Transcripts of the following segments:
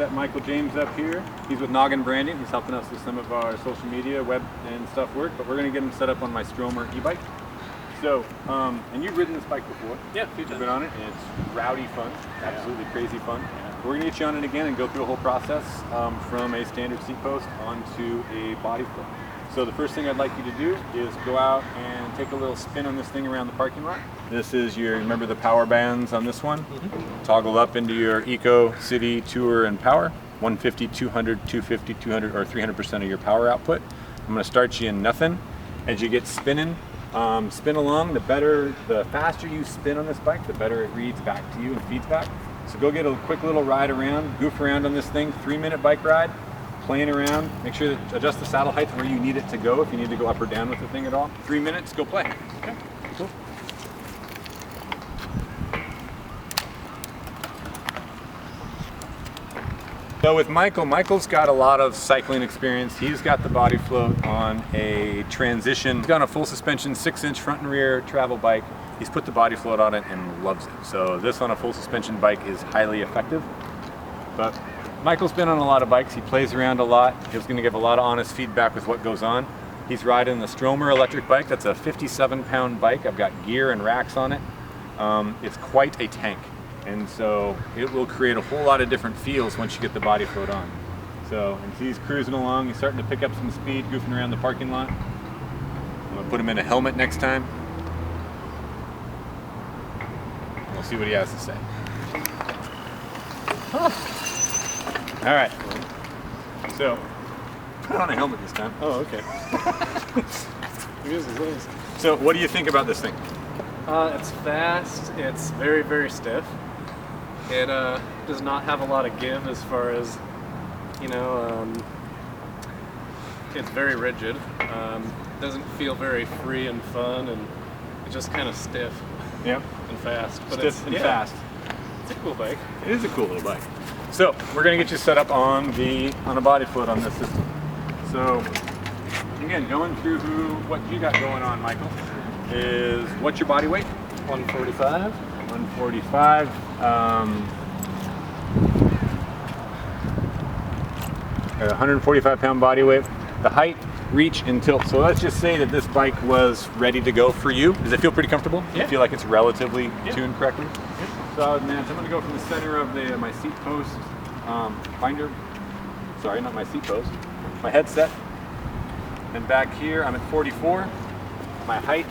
set Michael James up here. He's with Noggin Branding. He's helping us with some of our social media, web and stuff work, but we're gonna get him set up on my Stromer e-bike. So, and you've ridden this bike before. Yeah, a few times. You've been on it, and it's rowdy fun, absolutely crazy fun. Yeah. We're gonna get you on it again and go through a whole process from a standard seat post onto a Bodyfloat. So the first thing I'd like you to do is go out and take a little spin on this thing around the parking lot. This is your, remember the power bands on this one? Mm-hmm. Toggle up into your Eco, City, Tour, and Power. 150, 200, 250, 200, or 300% of your power output. I'm gonna start you in nothing. As you get spinning, spin along, the faster you spin on this bike, the better it reads back to you and feeds back. So go get a quick little ride around, goof around on this thing, 3-minute bike ride, playing around. Make sure that adjust the saddle height where you need it to go, if you need to go up or down with the thing at all. 3 minutes, go play. Okay, cool. So with Michael's got a lot of cycling experience. He's got the Bodyfloat on a transition. He's got a full suspension, 6-inch front and rear travel bike. He's put the Bodyfloat on it and loves it. So this on a full suspension bike is highly effective. But Michael's been on a lot of bikes. He plays around a lot. He's gonna give a lot of honest feedback with what goes on. He's riding the Stromer electric bike. That's a 57-pound bike. I've got gear and racks on it. It's quite a tank. And so it will create a whole lot of different feels once you get the Bodyfloat on. So, and he's cruising along, he's starting to pick up some speed, goofing around the parking lot. I'm gonna put him in a helmet next time. We'll see what he has to say. All right, so put on a helmet this time. Oh, okay. So what do you think about this thing? It's fast, it's very, very stiff. It does not have a lot of give as far as, you know, it's very rigid. Doesn't feel very free and fun, and it's just kind of stiff. Yep. And fast. But stiff and fast. It's a cool bike. It is a cool little bike. So we're gonna get you set up on a Bodyfloat on this system. So again, going through what you got going on, Michael, is what's your body weight? 145. 145. 145-pound body weight. The height, reach, and tilt. So let's just say that this bike was ready to go for you. Does it feel pretty comfortable? Yeah. Do you feel like it's relatively tuned correctly? Yeah. So I would match. I'm going to go from the center of my seat post binder. Sorry, not my seat post. My headset. And back here, I'm at 44. My height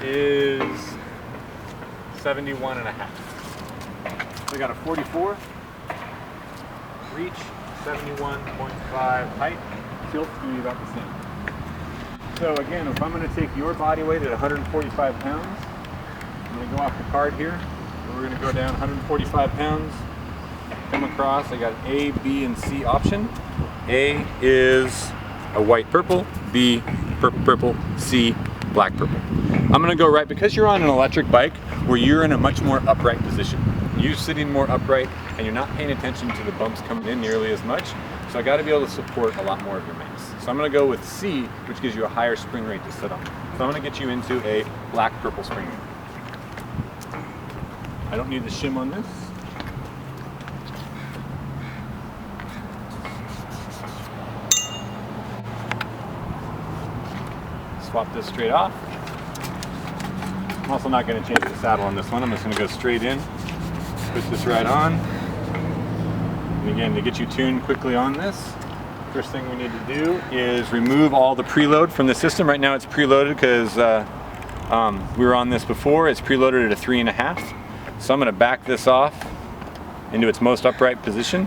is 71 and a half. So I got a 44, reach, 71.5 height, tilt's going to be about the same. So again, if I'm going to take your body weight at 145 pounds, I'm going to go off the card here, and we're going to go down 145 pounds, come across, I got A, B, and C option. A is a white purple, B, purple, C, black purple. I'm gonna go right, because you're on an electric bike where you're in a much more upright position. You're sitting more upright and you're not paying attention to the bumps coming in nearly as much. So I gotta be able to support a lot more of your mass. So I'm gonna go with C, which gives you a higher spring rate to sit on. So I'm gonna get you into a black purple spring rate. I don't need the shim on this. Swap this straight off. I'm also not going to change the saddle on this one. I'm just going to go straight in, put this right on. And again, to get you tuned quickly on this, first thing we need to do is remove all the preload from the system. Right now it's preloaded because we were on this before. It's preloaded at a 3.5. So I'm going to back this off into its most upright position.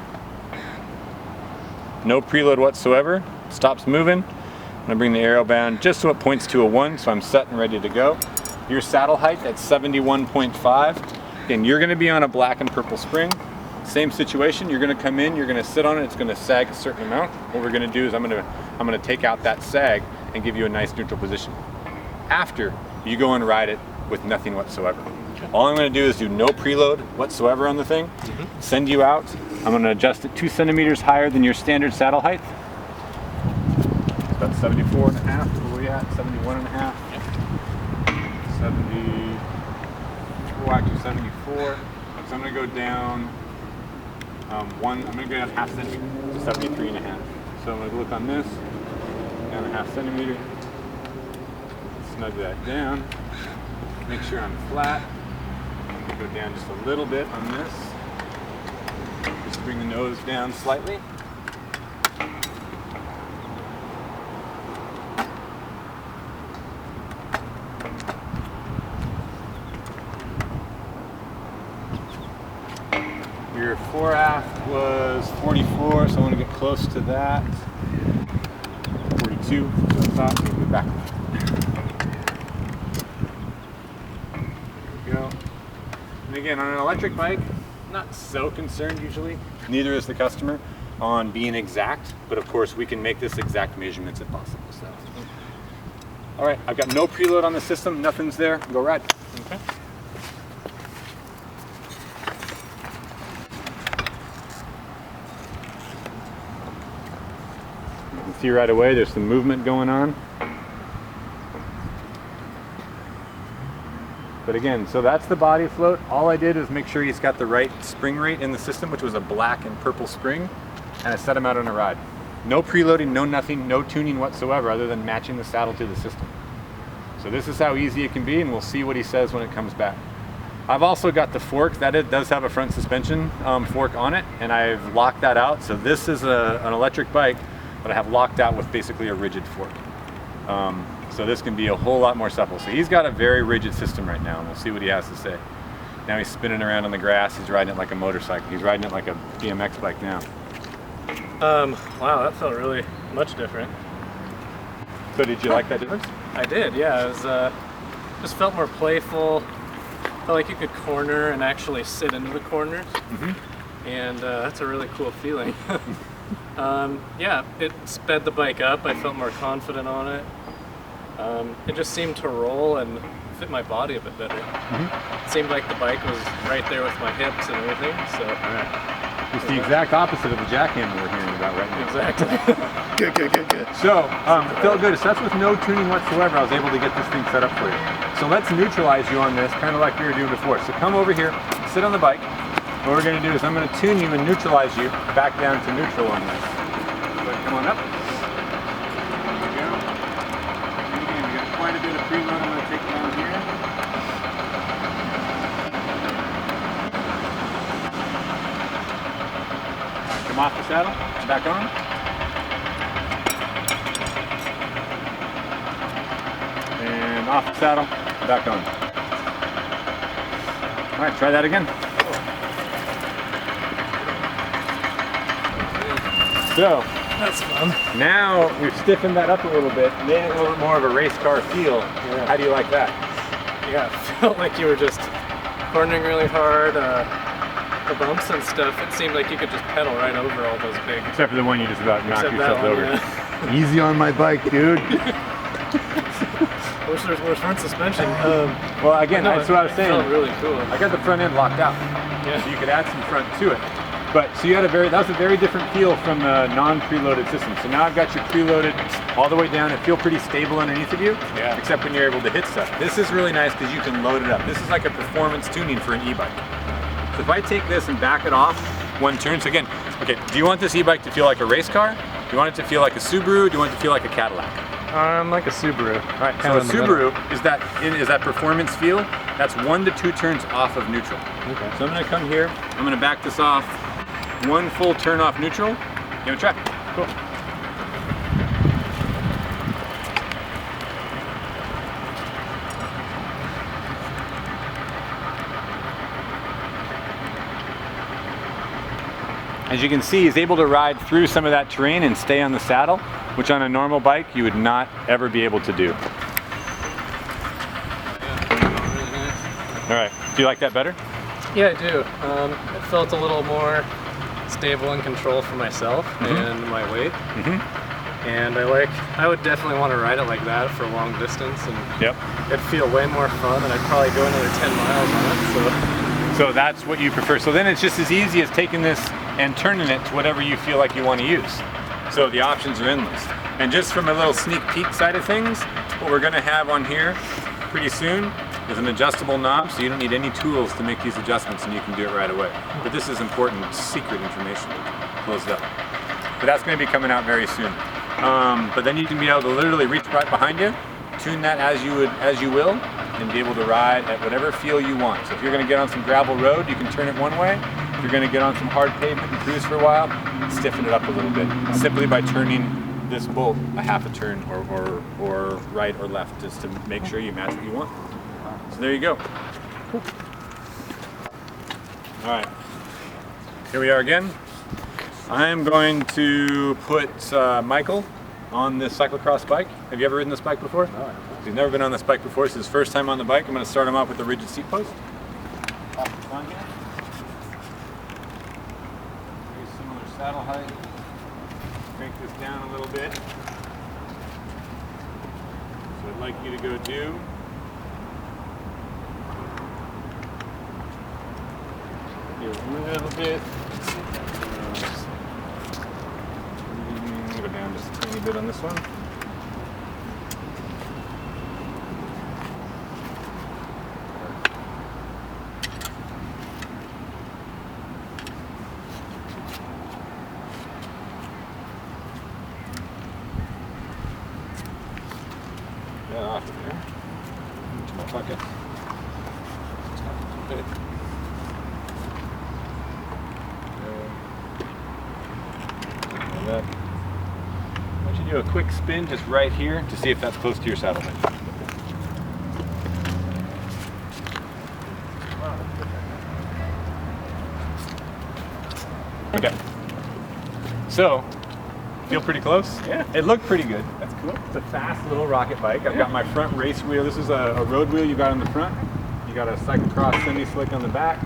No preload whatsoever. Stops moving. I'm gonna bring the arrow down just so it points to a 1, so I'm set and ready to go. Your saddle height at 71.5. Again, you're gonna be on a black and purple spring. Same situation, you're gonna come in, you're gonna sit on it, it's gonna sag a certain amount. What we're gonna do is I'm gonna take out that sag and give you a nice neutral position. After, you go and ride it with nothing whatsoever. All I'm gonna do is do no preload whatsoever on the thing, send you out. I'm gonna adjust it 2 centimeters higher than your standard saddle height. About 74 and a half, where we at? 71 and a half. 74, actually 74. So I'm gonna go down I'm gonna go down half centimeter to 73.5. So I'm gonna look on this, down a half centimeter, snug that down, make sure I'm flat. I'm gonna go down just a little bit on this. Just bring the nose down slightly. Your fore aft was 44, so I want to get close to that. 42, so I thought we go back. There we go. And again, on an electric bike, I'm not so concerned usually, neither is the customer, on being exact, but of course we can make this exact measurements if possible. So. All right, I've got no preload on the system, nothing's there, go ride. Okay. See right away there's some movement going on. But again, so that's the Bodyfloat. All I did is make sure he's got the right spring rate in the system, which was a black and purple spring, and I set him out on a ride. No preloading, no nothing, no tuning whatsoever other than matching the saddle to the system. So this is how easy it can be, and we'll see what he says when it comes back. I've also got the fork, that it does have a front suspension fork on it, and I've locked that out. So this is an electric bike, but I have locked out with basically a rigid fork. So this can be a whole lot more supple. So he's got a very rigid system right now, and we'll see what he has to say. Now he's spinning around on the grass, he's riding it like a motorcycle. He's riding it like a BMX bike now. Wow, that felt really much different. So did you like that difference? I did, yeah. It was, just felt more playful. Felt like you could corner and actually sit into the corners. Mm-hmm. And that's a really cool feeling. Yeah, it sped the bike up. I felt more confident on it. It just seemed to roll and fit my body a bit better. Mm-hmm. It seemed like the bike was right there with my hips and everything. So, all right. It's the exact opposite of the jackhammer we're hearing about right now. Exactly. Good. So, it felt good. So that's with no tuning whatsoever. I was able to get this thing set up for you. So let's neutralize you on this, kind of like we were doing before. So come over here, sit on the bike. What we're going to do is I'm going to tune you and neutralize you back down to neutral on this. So come on up. There we go. And again, we got quite a bit of preload I'm going to take down here. Come off the saddle, back on. And off the saddle, back on. All right, try that again. So, that's fun. Now we've stiffened that up a little bit, made it a little bit more of a race car feel. Yeah. How do you like that? Yeah, it felt like you were just cornering really hard. The bumps and stuff, it seemed like you could just pedal right over all those big... Except for the one you just about knocked yourself one, over. Yeah. Easy on my bike, dude. I wish there was more front suspension. Well, again, that's what I was saying. It felt really cool. I got the front end locked out, yeah. So you could add some front to it. But so you had that was a very different feel from the non-preloaded system. So now I've got you preloaded all the way down and feel pretty stable underneath of you, yeah. Except when you're able to hit stuff. This is really nice because you can load it up. This is like a performance tuning for an e-bike. So if I take this and back it off one turn, so again, okay, do you want this e-bike to feel like a race car? Do you want it to feel like a Subaru? Do you want it to feel like a Cadillac? Like a Subaru. All right, so a Subaru is that performance feel. That's 1 to 2 turns off of neutral. Okay. So I'm gonna come here, I'm gonna back this off 1 full turn off neutral. Give it a try. Cool. As you can see, he's able to ride through some of that terrain and stay on the saddle, which on a normal bike you would not ever be able to do. Yeah, really nice. All right, do you like that better? Yeah, I do. It felt a little more stable and control for myself and my weight. And I would definitely want to ride it like that for a long distance, and it'd feel way more fun, and I'd probably go another 10 miles on it. So that's what you prefer. So then it's just as easy as taking this and turning it to whatever you feel like you want to use. So the options are endless. And just from a little sneak peek side of things, what we're going to have on here pretty soon is an adjustable knob, so you don't need any tools to make these adjustments, and you can do it right away. But this is important secret information. Close it up. But that's going to be coming out very soon. But then you can be able to literally reach right behind you, tune that as you will, and be able to ride at whatever feel you want. So if you're going to get on some gravel road, you can turn it one way. If you're going to get on some hard pavement and cruise for a while, stiffen it up a little bit, simply by turning this bolt a half a turn or right or left, just to make sure you match what you want. So there you go. Cool. All right, here we are again. I'm going to put Michael on this cyclocross bike. Have you ever ridden this bike before? No. He's never been on this bike before. This is his first time on the bike. I'm going to start him off with a rigid seat post. Off the front here. Very similar saddle height. Crank this down a little bit. So I'd like you to go do a little bit. Go down just a tiny bit on this one. Get off of there. Into my bucket. That. I want you to do a quick spin just right here to see if that's close to your saddle height. Okay. So, feel pretty close? Yeah. It looked pretty good. That's cool. It's a fast little rocket bike. I've got my front race wheel. This is a road wheel you got on the front. You got a cyclocross semi-slick on the back.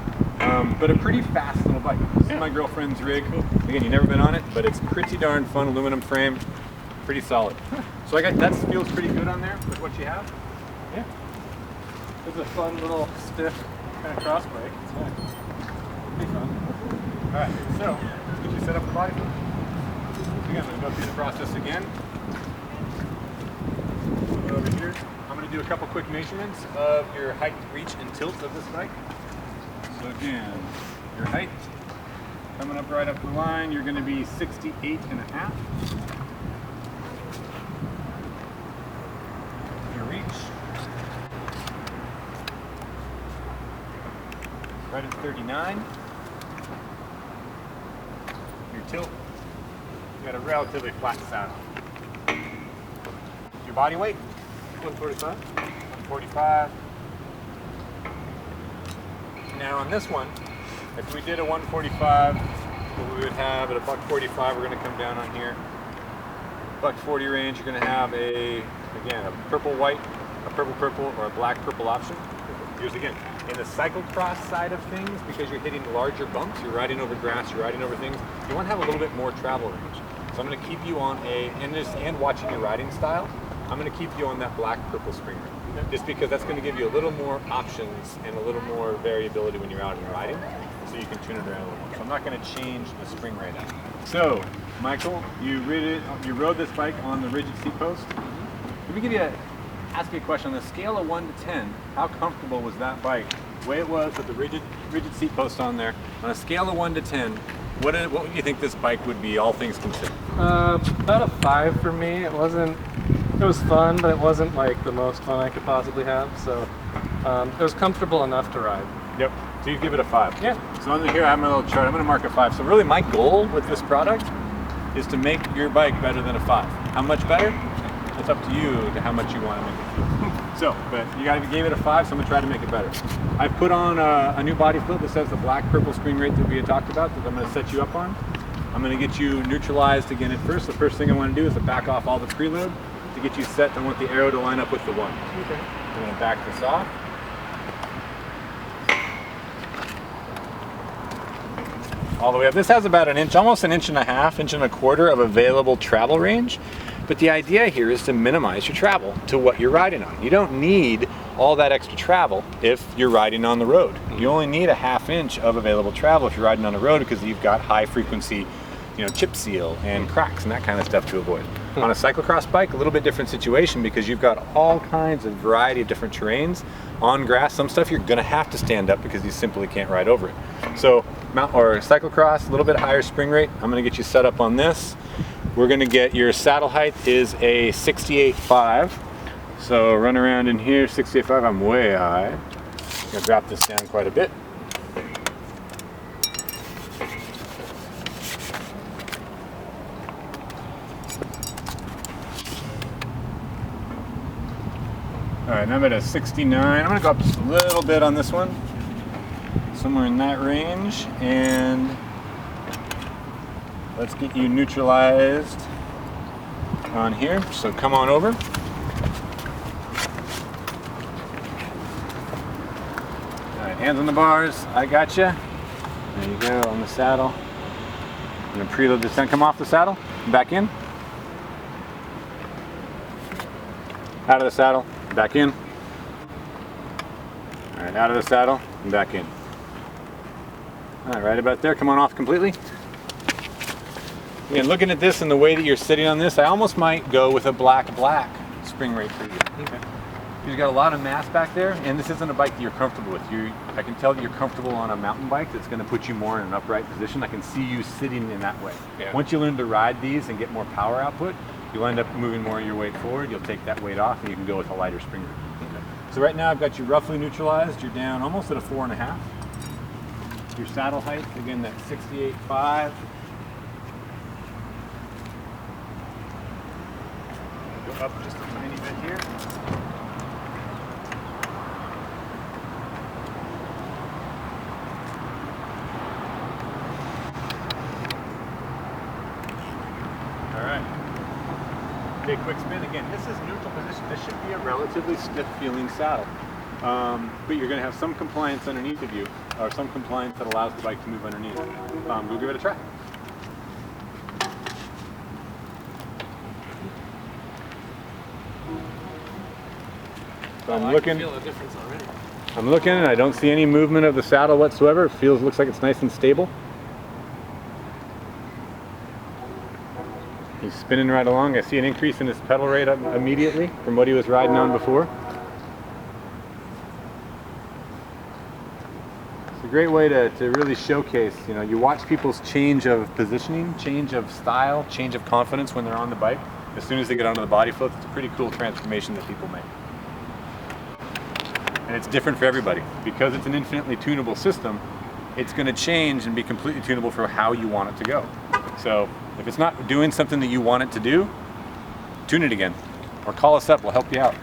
But a pretty fast little bike. This is my girlfriend's rig. Again, you've never been on it, but it's pretty darn fun. Aluminum frame, pretty solid. So I got that feels pretty good on there with what you have. Yeah. It's a fun little stiff kind of cross bike. It's fun. Pretty fun. All right, so let's get you set up for Bodyfloat. Again, I'm going to go through the process again. Go over here. I'm going to do a couple quick measurements of your height, reach, and tilt of this bike. So again, your height, coming up right up the line, you're going to be 68.5. Your reach, right at 39. Your tilt, you got a relatively flat saddle. Your body weight, 145. 145. Now on this one, if we did a 145, what we would have at a $145, we're going to come down on here. $140 range, you're going to have again, a purple-white, a purple-purple, or a black-purple option. Here's again, in the cyclocross side of things, because you're hitting larger bumps, you're riding over grass, you're riding over things, you want to have a little bit more travel range. So I'm going to keep you on and watching your riding style, I'm going to keep you on that black-purple spring ring. Just because that's going to give you a little more options and a little more variability when you're out and riding, so you can tune it around a little more. So I'm not going to change the spring right now. So, Michael, you rode this bike on the rigid seat post. Let me ask you a question. On the scale of 1 to 10, how comfortable was that bike? The way it was with the rigid seat post on there. On a scale of 1 to 10, what would you think this bike would be, all things considered? About a 5 for me. It was fun, but it wasn't like the most fun I could possibly have. So it was comfortable enough to ride. Yep. So you give it a 5. Yeah. So under here I have my little chart. I'm going to mark a 5. So really my goal with this product is to make your bike better than a 5. How much better? It's up to you to how much you want to make it. So, but you gave it a 5, so I'm going to try to make it better. I put on a new Bodyfloat that says the black-purple spring rate that we had talked about that I'm going to set you up on. I'm going to get you neutralized again at first. The first thing I want to do is to back off all the preload. To get you set, I want the arrow to line up with the 1. Okay. I'm going to back this off. All the way up. This has about an inch, almost an inch and a half, inch and a quarter of available travel range. But the idea here is to minimize your travel to what you're riding on. You don't need all that extra travel if you're riding on the road. You only need a ½ inch of available travel if you're riding on the road because you've got high frequency chip seal and cracks and that kind of stuff to avoid. On a cyclocross bike, a little bit different situation because you've got all kinds of variety of different terrains. On grass, some stuff you're gonna have to stand up because you simply can't ride over it. So cyclocross, a little bit higher spring rate. I'm gonna get you set up on this. We're gonna get your saddle height is a 68.5. So run around in here, 68.5, I'm way high. I'm gonna drop this down quite a bit. All right, now I'm at a 69. I'm gonna go up just a little bit on this one. Somewhere in that range. And let's get you neutralized on here. So come on over. All right, hands on the bars. I got you. There you go, on the saddle. I'm gonna preload this down. Come off the saddle, back in. Out of the saddle, back in. All right, out of the saddle and back in. All right about there, come on off completely. Again, looking at this and the way that you're sitting on this, I almost might go with a black spring rate for you. Okay. You've got a lot of mass back there, and this isn't a bike that you're comfortable with. I can tell that you're comfortable on a mountain bike that's going to put you more in an upright position. I can see you sitting in that way. Yeah. Once you learn to ride these and get more power output, you'll end up moving more of your weight forward. You'll take that weight off, and you can go with a lighter spring rate. Okay. So right now I've got you roughly neutralized. You're down almost at a 4.5. Your saddle height, again, that's 68.5. Go up just a tiny bit here. All right. Okay, quick spin. Again, this is neutral position. This should be a relatively stiff feeling saddle. But you're going to have some compliance underneath of you, or some compliance that allows the bike to move underneath. Go give it a try. So I'm looking. I can feel the difference already. I'm looking, and I don't see any movement of the saddle whatsoever. It looks like it's nice and stable. He's spinning right along. I see an increase in his pedal rate immediately from what he was riding on before. It's a great way to really showcase, you watch people's change of positioning, change of style, change of confidence when they're on the bike. As soon as they get onto the Bodyfloat, it's a pretty cool transformation that people make. And it's different for everybody. Because it's an infinitely tunable system, it's going to change and be completely tunable for how you want it to go. So if it's not doing something that you want it to do, tune it again. Or call us up, we'll help you out.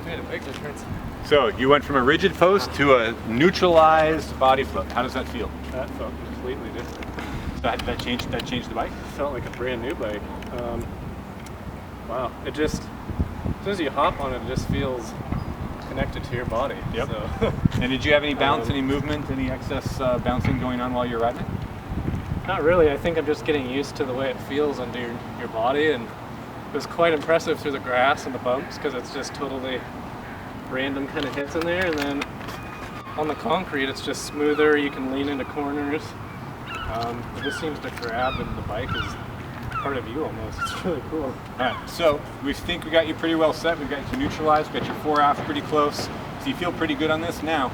It made a big difference. So you went from a rigid post to a neutralized Bodyfloat. How does that feel? That felt completely different. So that changed the bike? It felt like a brand new bike. Wow, it just, as soon as you hop on it, it just feels connected to your body. Yep. So. And did you have any bounce, any movement, any excess bouncing going on while you're riding it? Not really. I think I'm just getting used to the way it feels under your body, and it was quite impressive through the grass and the bumps because it's just totally random kind of hits in there, and then on the concrete it's just smoother. You can lean into corners. It just seems to grab, and the bike is part of you almost. It's really cool. All right, so we think we got you pretty well set. We've got you neutralized, got your 4 pretty close. So you feel pretty good on this. Now,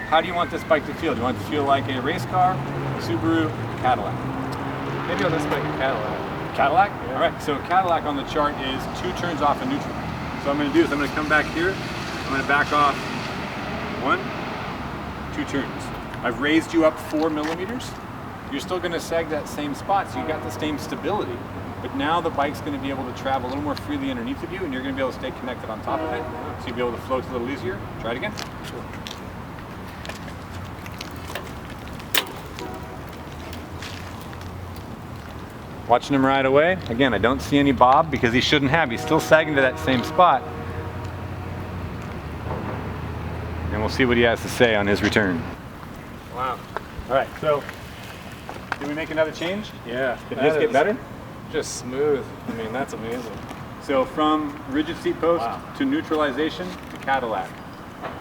how do you want this bike to feel? Do you want it to feel like a race car, Subaru, Cadillac? Maybe on this bike, a Cadillac. Cadillac? Yeah. All right, so Cadillac on the chart is 2 turns off of neutral. So what I'm gonna do is I'm gonna come back here, I'm gonna back off 1, 2 turns. I've raised you up 4 millimeters. You're still going to sag that same spot, so you got the same stability, but now the bike's going to be able to travel a little more freely underneath of you, and you're going to be able to stay connected on top of it, so you'll be able to float a little easier. Try it again. Sure. Watching him ride away. Again, I don't see any bob because he shouldn't have. He's still sagging to that same spot. And we'll see what he has to say on his return. Wow. All right, so did we make another change? Yeah. Did this get better? Just smooth. I mean, that's amazing. So from rigid seat post Wow. to neutralization to Cadillac.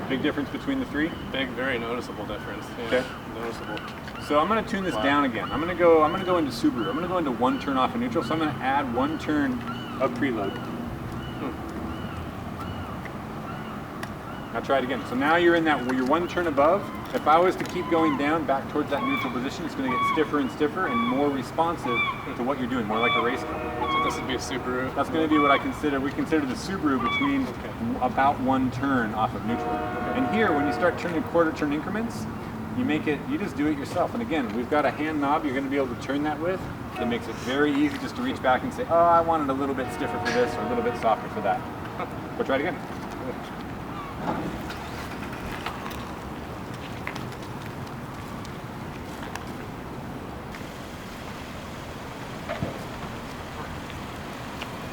Big difference between the three? Big, very noticeable difference. Yeah, okay. Noticeable. So I'm going to tune this down again. I'm going to go into Subaru. I'm going to go into 1 turn off of neutral. So I'm going to add 1 turn of preload. Now try it again. So now you're in that, you're 1 turn above. If I was to keep going down back towards that neutral position, it's going to get stiffer and stiffer and more responsive to what you're doing, more like a race car. So this would be a Subaru. That's going to be what we consider the Subaru between about 1 turn off of neutral. And here, when you start turning quarter turn increments, you just do it yourself. And again, we've got a hand knob you're going to be able to turn that with. That makes it very easy just to reach back and say, oh, I want it a little bit stiffer for this or a little bit softer for that. But try it again.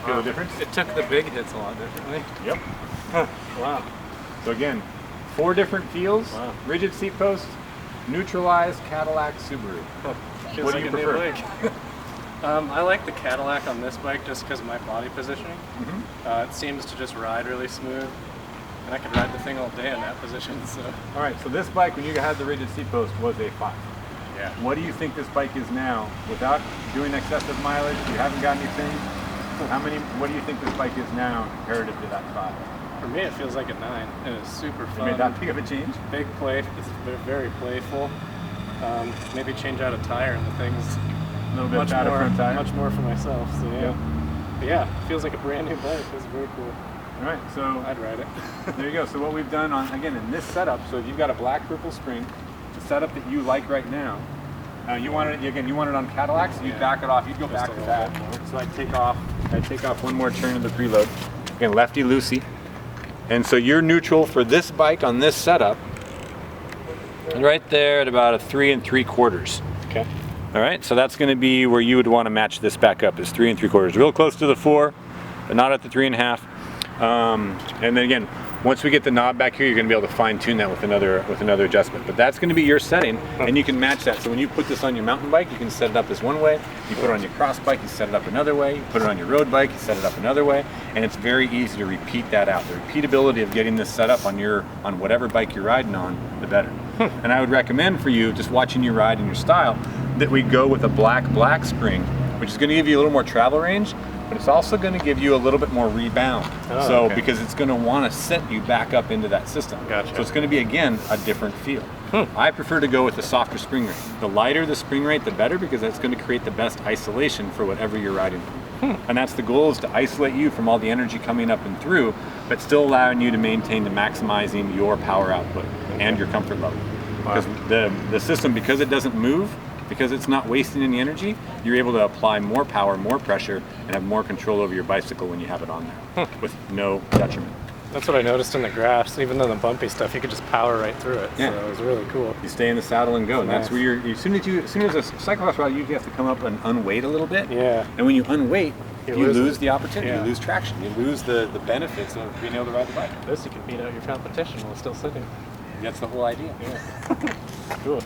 Feel the difference? It took the big hits a lot differently. Yep. Wow. So again, 4 different feels. Wow. Rigid seat post, neutralized Cadillac Subaru. What do you prefer? I like the Cadillac on this bike just because of my body positioning. It seems to just ride really smooth, and I could ride the thing all day in that position. So. All right, so this bike, when you had the rigid seat post, was a 5. Yeah. What do you think this bike is now? Without doing excessive mileage, you haven't got anything. What do you think this bike is now comparative to that 5? For me, it feels like a 9, and it's super fun. You made that big of a change? Big play. It's very playful. Maybe change out a tire, and the thing's a little bit fatter front tire. Much more for myself. So yeah. But yeah, it feels like a brand new bike. It's very cool. All right, so I'd ride it. There you go. So what we've done in this setup. So if you've got a black purple spring, the setup that you like right now. You want it on Cadillac, so you'd back it off. You'd go back to that. So I'd take off 1 more turn of the preload. Again, lefty loosey. And so you're neutral for this bike on this setup. Right there at about a 3 3/4. Okay. All right, so that's going to be where you would want to match this back up, is 3 3/4. Real close to the 4, but not at the 3 1/2. And then again, once we get the knob back here, you're going to be able to fine tune that with another adjustment. But that's going to be your setting, and you can match that. So when you put this on your mountain bike, you can set it up as one way. You put it on your cross bike, you set it up another way. You put it on your road bike, you set it up another way. And it's very easy to repeat that out. The repeatability of getting this set up on whatever bike you're riding on, the better. And I would recommend for you, just watching you ride in your style, that we go with a black spring, which is going to give you a little more travel range, but it's also going to give you a little bit more rebound. Because it's going to want to set you back up into that system. Gotcha. So it's going to be, again, a different feel. I prefer to go with the softer spring rate. The lighter the spring rate, the better, because that's going to create the best isolation for whatever you're riding on. And that's the goal, is to isolate you from all the energy coming up and through, but still allowing you to maintain to maximizing your power output and your comfort level. Because the system, because it doesn't move, because it's not wasting any energy, you're able to apply more power, more pressure, and have more control over your bicycle when you have it on there with no detriment. That's what I noticed in the graphs. Even though the bumpy stuff, you could just power right through it. Yeah. So it was really cool. You stay in the saddle and go, and that's where as soon as a cyclocross ride, you have to come up and unweight a little bit. Yeah. And when you unweight, you lose the opportunity. Yeah. You lose traction. You lose the benefits of being able to ride the bike. This, you can beat out your competition while still sitting. That's the whole idea. Yeah. Cool.